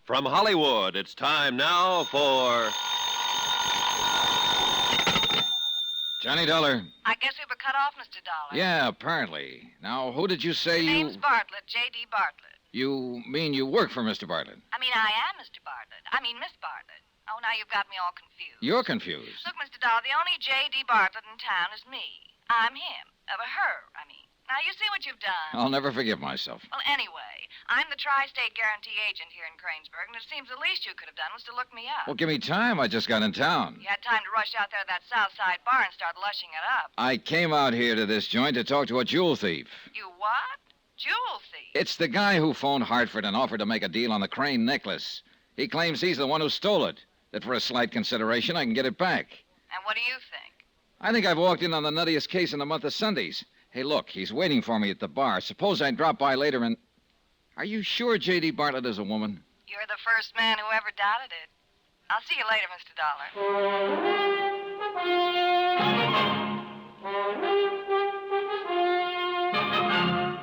From Hollywood, it's time now for... Johnny Dollar. I guess we were cut off, Mr. Dollar. Yeah, apparently. Now, who did you say His name's Bartlett, J.D. Bartlett. You mean you work for Mr. Bartlett? I mean, I am Mr. Bartlett. I mean, Miss Bartlett. Oh, now you've got me all confused. You're confused. Look, Mr. Dollar, the only J.D. Bartlett in town is me. I'm him. Her, I mean. Now, you see what you've done. I'll never forgive myself. Well, anyway, I'm the tri-state guarantee agent here in Kranesburg, and it seems the least you could have done was to look me up. Well, give me time. I just got in town. You had time to rush out there to that South Side bar and start lushing it up. I came out here to this joint to talk to a jewel thief. You what? Jewel thief? It's the guy who phoned Hartford and offered to make a deal on the Crane necklace. He claims he's the one who stole it, that for a slight consideration I can get it back. And what do you think? I think I've walked in on the nuttiest case in the month of Sundays. Hey, look, he's waiting for me at the bar. Suppose I drop by later and... Are you sure J.D. Bartlett is a woman? You're the first man who ever doubted it. I'll see you later, Mr. Dollar.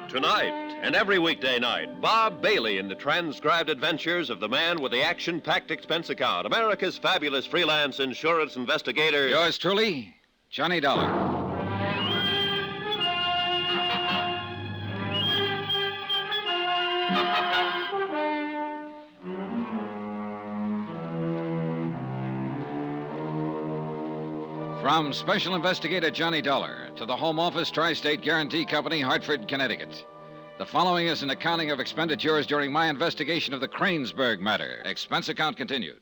Tonight and every weekday night, Bob Bailey in the transcribed adventures of the man with the action-packed expense account, America's fabulous freelance insurance investigator. Yours truly, Johnny Dollar. From Special Investigator Johnny Dollar to the Home Office Tri-State Guarantee Company, Hartford, Connecticut. The following is an accounting of expenditures during my investigation of the Kranesburg Matter. Expense account continued.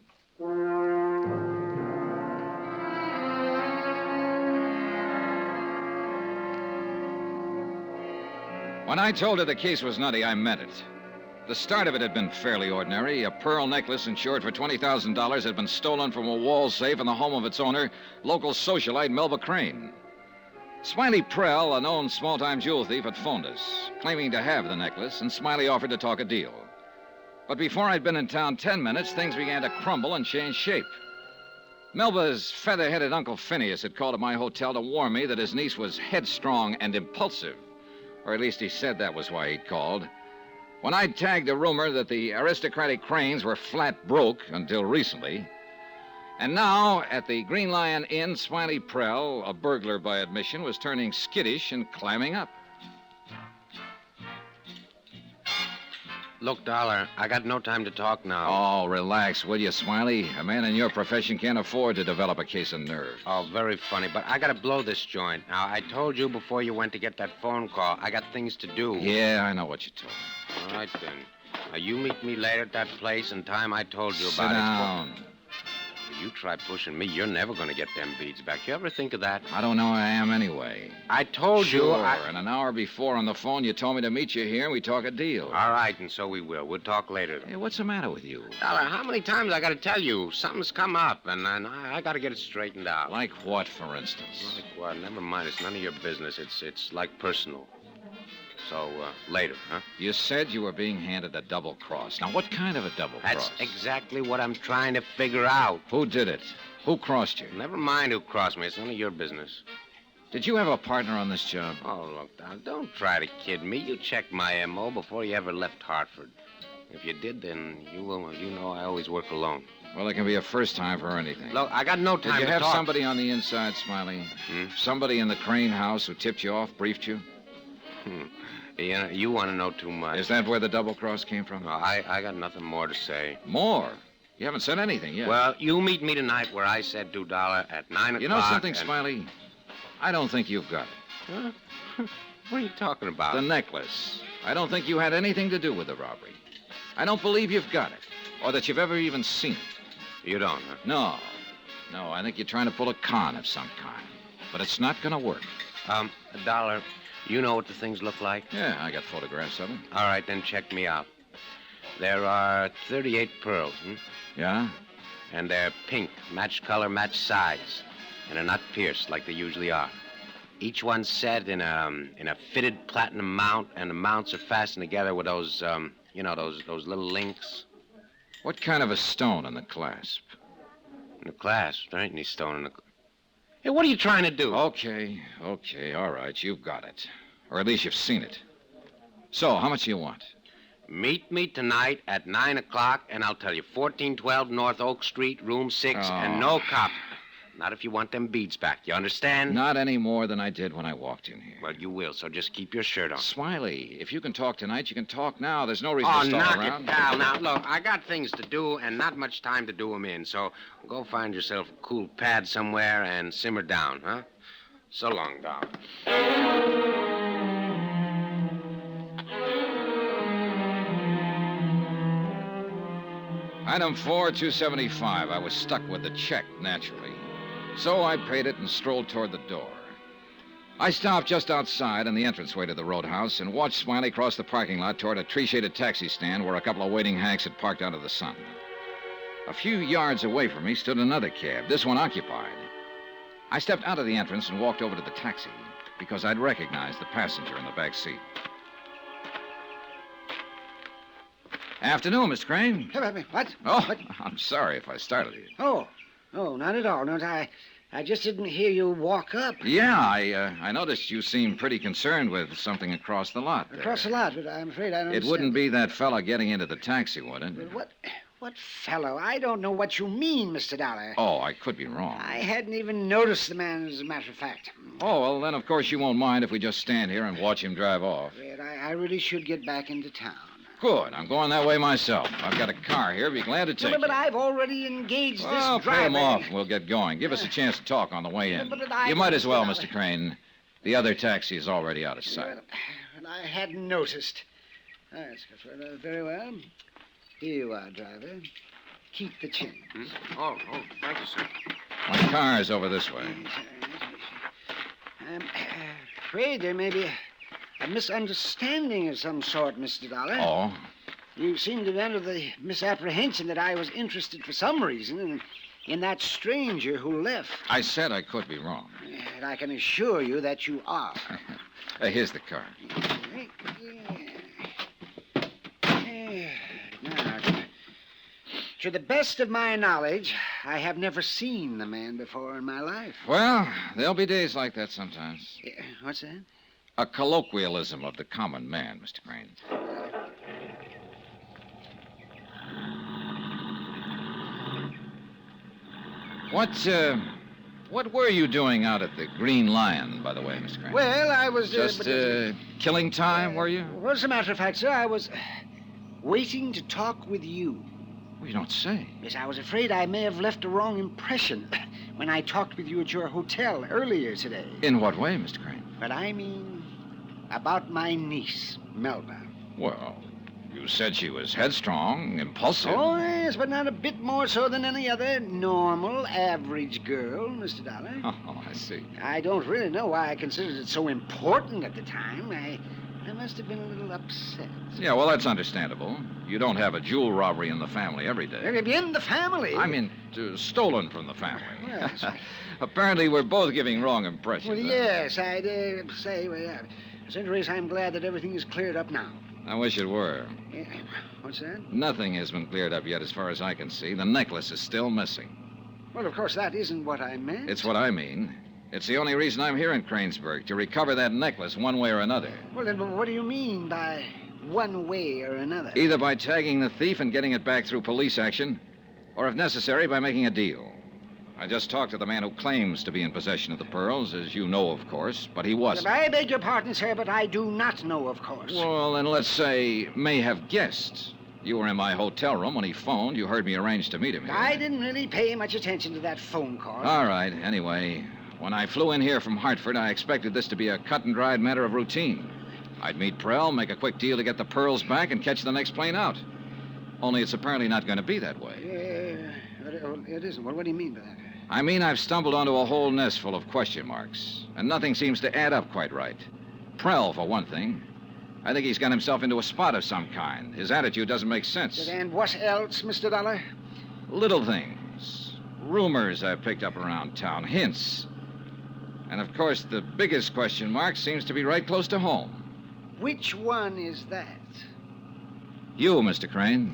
When I told her the case was nutty, I meant it. The start of it had been fairly ordinary. A pearl necklace insured for $20,000 had been stolen from a wall safe in the home of its owner, local socialite Melba Crane. Smiley Prell, a known small-time jewel thief, had phoned us, claiming to have the necklace, and Smiley offered to talk a deal. But before I'd been in town 10 minutes, things began to crumble and change shape. Melba's feather-headed Uncle Phineas had called at my hotel to warn me that his niece was headstrong and impulsive. Or at least he said that was why he'd called. When I'd tagged a rumor that the aristocratic Cranes were flat broke until recently. And now, at the Green Lion Inn, Smiley Prell, a burglar by admission, was turning skittish and climbing up. Look, Dollar, I got no time to talk now. Oh, relax, will you, Smiley? A man in your profession can't afford to develop a case of nerve. Oh, very funny, but I gotta blow this joint. Now, I told you before you went to get that phone call, I got things to do. Yeah, I know what you told me. All right, then. Now, you meet me later at that place and time I told you about Sit down. You try pushing me, you're never gonna get them beads back. You ever think of that? I don't know I am anyway. I told you... Sure, and an hour before on the phone, you told me to meet you here and we talk a deal. All right, and so we will. We'll talk later. Hey, what's the matter with you? Dollar, how many times I gotta tell you? Something's come up, and I gotta get it straightened out. Like what, for instance? Like what? Never mind. It's none of your business. It's like personal. So, later, huh? You said you were being handed a double cross. Now, what kind of a double That's cross? exactly what I'm trying to figure out. Who did it? Who crossed you? Never mind who crossed me. It's none of your business. Did you have a partner on this job? Oh, look, Don, don't try to kid me. You checked my M.O. before you ever left Hartford. If you did, then you know I always work alone. Well, it can be a first time for anything. Look, I got no time to Did you have talk. somebody on the inside, Smiley? Somebody in the Crane house who tipped you off, briefed you? You want to know too much. Is that where the double cross came from? No, I got nothing more to say. More? You haven't said anything yet. Well, you meet me tonight where I said $2 at 9 o'clock. You know something, Smiley? I don't think you've got it. Huh? What are you talking about? The necklace. I don't think you had anything to do with the robbery. I don't believe you've got it, or that you've ever even seen it. You don't, huh? No, I think you're trying to pull a con of some kind. But it's not going to work. $1, you know what the things look like? Yeah, I got photographs of them. All right, then check me out. There are 38 pearls, Yeah? And they're pink, match color, match size. And they're not pierced like they usually are. Each one's set in a fitted platinum mount, and the mounts are fastened together with those, those little links. What kind of a stone in the clasp? In the clasp? There ain't any stone in the... Hey, what are you trying to do? Okay, all right, you've got it. Or at least you've seen it. So, how much do you want? Meet me tonight at 9 o'clock, and I'll tell you, 1412 North Oak Street, room 6, and no cop. Not if you want them beads back. You understand? Not any more than I did when I walked in here. Well, you will, so just keep your shirt on. Smiley, if you can talk tonight, you can talk now. There's no reason Oh, to stall knock around. it down. Now, look, I got things to do and not much time to do them in, so go find yourself a cool pad somewhere and simmer down, huh? So long, Doc. Item 4, $275. I was stuck with the check, naturally. So I paid it and strolled toward the door. I stopped just outside in the entranceway to the roadhouse and watched Smiley cross the parking lot toward a tree-shaded taxi stand where a couple of waiting hacks had parked out of the sun. A few yards away from me stood another cab, this one occupied. I stepped out of the entrance and walked over to the taxi because I'd recognized the passenger in the back seat. Afternoon, Mr. Crane. What? Oh, What? I'm sorry if I startled you. Oh, not at all. No, I just didn't hear you walk up. Yeah, I noticed you seemed pretty concerned with something across the lot there. Across the lot, but I'm afraid I don't It understand. wouldn't be that fella getting into the taxi, would it? But what fellow? I don't know what you mean, Mr. Dollar. Oh, I could be wrong. I hadn't even noticed the man, as a matter of fact. Oh, well, then, of course, you won't mind if we just stand here and watch him drive off. But I really should get back into town. Good. I'm going that way myself. I've got a car here. Be glad to take But you. I've already engaged Well, this driver. pay him off. We'll get going. Give us a chance to talk on the way in. But You might as well, Mr. Crane. The other taxi is already out of sight. And I hadn't noticed. That's very well. Here you are, driver. Keep the change. Oh, thank you, sir. My car's over this way. I'm afraid there may be a misunderstanding of some sort, Mr. Dollar. Oh? You seem to be under the misapprehension that I was interested for some reason in that stranger who left. I said I could be wrong. And I can assure you that you are. Here's the car. Now, to the best of my knowledge, I have never seen the man before in my life. Well, there'll be days like that sometimes. What's that? A colloquialism of the common man, Mr. Crane. What were you doing out at the Green Lion, by the way, Mr. Crane? Well, I was... Just killing time, were you? Well, as a matter of fact, sir, I was waiting to talk with you. Well, you don't say. Yes, I was afraid I may have left a wrong impression when I talked with you at your hotel earlier today. In what way, Mr. Crane? But I mean about my niece, Melba. Well, you said she was headstrong, impulsive. Oh, yes, but not a bit more so than any other normal, average girl, Mr. Dollar. Oh, I see. I don't really know why I considered it so important at the time. I must have been a little upset. Yeah, well, that's understandable. You don't have a jewel robbery in the family every day. In the family? I mean, stolen from the family. Well, that's- Apparently, we're both giving wrong impressions. Well, yes, I dare say. Well, at any rate, I'm glad that everything is cleared up now. I wish it were. What's that? Nothing has been cleared up yet as far as I can see. The necklace is still missing. Well, of course, that isn't what I meant. It's what I mean. It's the only reason I'm here in Kranesburg, to recover that necklace one way or another. Well, then, what do you mean by one way or another? Either by tagging the thief and getting it back through police action, or if necessary, by making a deal. I just talked to the man who claims to be in possession of the pearls, as you know, of course, but he wasn't. I beg your pardon, sir, but I do not know, of course. Well, then let's say may have guessed. You were in my hotel room when he phoned. You heard me arrange to meet him here. I didn't really pay much attention to that phone call. All right. Anyway, when I flew in here from Hartford, I expected this to be a cut-and-dried matter of routine. I'd meet Prell, make a quick deal to get the pearls back, and catch the next plane out. Only it's apparently not going to be that way. It isn't. Well, what do you mean by that? I mean, I've stumbled onto a whole nest full of question marks, and nothing seems to add up quite right. Prell, for one thing. I think he's got himself into a spot of some kind. His attitude doesn't make sense. And what else, Mr. Dollar? Little things. Rumors I've picked up around town. Hints. And, of course, the biggest question mark seems to be right close to home. Which one is that? You, Mr. Crane.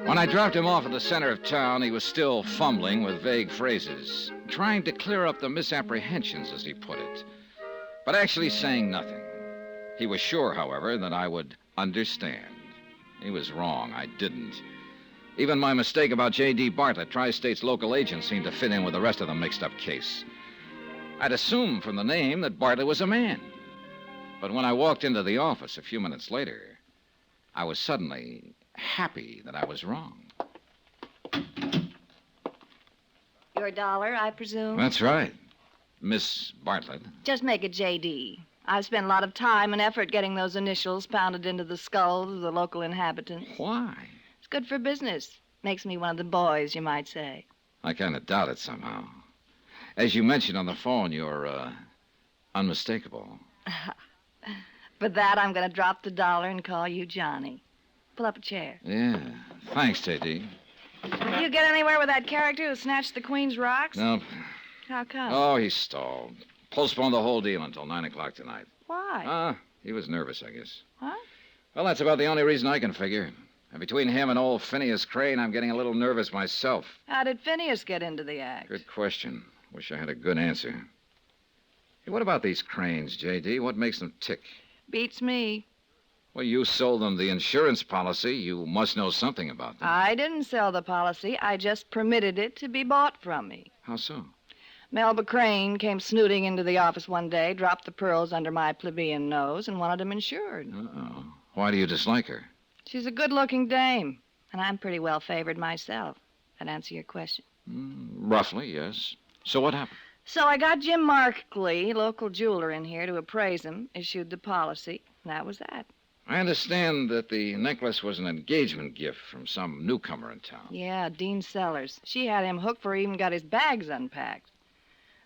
When I dropped him off at the center of town, he was still fumbling with vague phrases. trying to clear up the misapprehensions, as he put it, but actually saying nothing. He was sure, however, that I would understand. He was wrong. I didn't. Even my mistake about J.D. Bartlett, Tri-State's local agent, seemed to fit in with the rest of the mixed-up case. I'd assumed from the name that Bartlett was a man. But when I walked into the office a few minutes later, I was suddenly happy that I was wrong. Your dollar, I presume? That's right, Miss Bartlett. Just make it J.D. I've spent a lot of time and effort getting those initials pounded into the skulls of the local inhabitants. Why? It's good for business. Makes me one of the boys, you might say. I kind of doubt it somehow. As you mentioned on the phone, you're, unmistakable. For that, I'm going to drop the dollar and call you Johnny. Pull up a chair. Yeah. Thanks, J.D. You get anywhere with that character who snatched the Queen's rocks? Nope. How come? Oh, he stalled. Postponed the whole deal until 9 o'clock tonight. Why? He was nervous, I guess. Huh? Well, that's about the only reason I can figure. And between him and old Phineas Crane, I'm getting a little nervous myself. How did Phineas get into the act? Good question. Wish I had a good answer. Hey, what about these Cranes, J.D.? What makes them tick? Beats me. Well, you sold them the insurance policy. You must know something about them. I didn't sell the policy. I just permitted it to be bought from me. How so? Melba Crane came snooting into the office one day, dropped the pearls under my plebeian nose, and wanted them insured. Uh-oh. Why do you dislike her? She's a good-looking dame, and I'm pretty well favored myself. That answer your question? Roughly, yes. So what happened? So I got Jim Markley, local jeweler, in here to appraise him, issued the policy, and that was that. I understand that the necklace was an engagement gift from some newcomer in town. Yeah, Dean Sellers. She had him hooked before he even got his bags unpacked.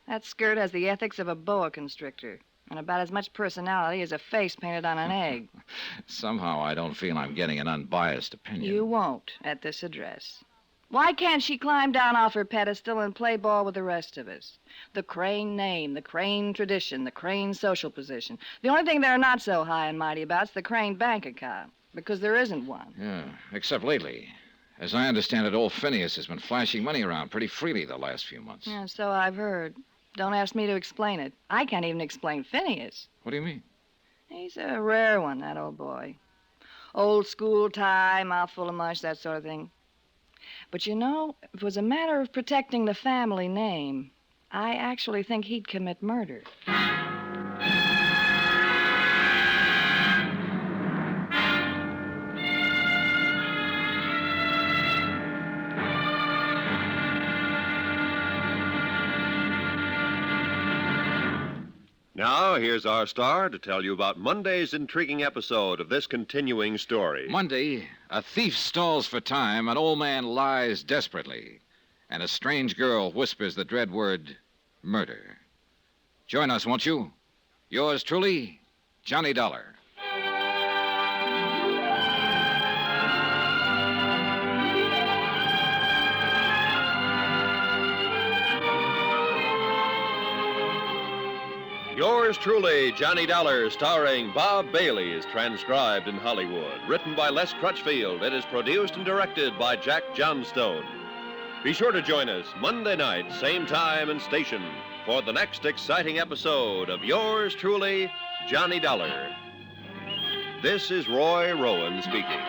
That skirt has the ethics of a boa constrictor, and about as much personality as a face painted on an egg. Somehow I don't feel I'm getting an unbiased opinion. You won't at this address. Why can't she climb down off her pedestal and play ball with the rest of us? The Crane name, the Crane tradition, the Crane social position. The only thing they're not so high and mighty about is the Crane bank account, because there isn't one. Yeah, except lately. As I understand it, old Phineas has been flashing money around pretty freely the last few months. Yeah, so I've heard. Don't ask me to explain it. I can't even explain Phineas. What do you mean? He's a rare one, that old boy. Old school tie, mouthful of mush, that sort of thing. But you know, if it was a matter of protecting the family name, I actually think he'd commit murder. Now, here's our star to tell you about Monday's intriguing episode of this continuing story. Monday, a thief stalls for time, an old man lies desperately, and a strange girl whispers the dread word, murder. Join us, won't you? Yours truly, Johnny Dollar. Yours truly, Johnny Dollar, starring Bob Bailey, is transcribed in Hollywood. Written by Les Crutchfield. It is produced and directed by Jack Johnstone. Be sure to join us Monday night, same time and station, for the next exciting episode of Yours truly, Johnny Dollar. This is Roy Rowan speaking.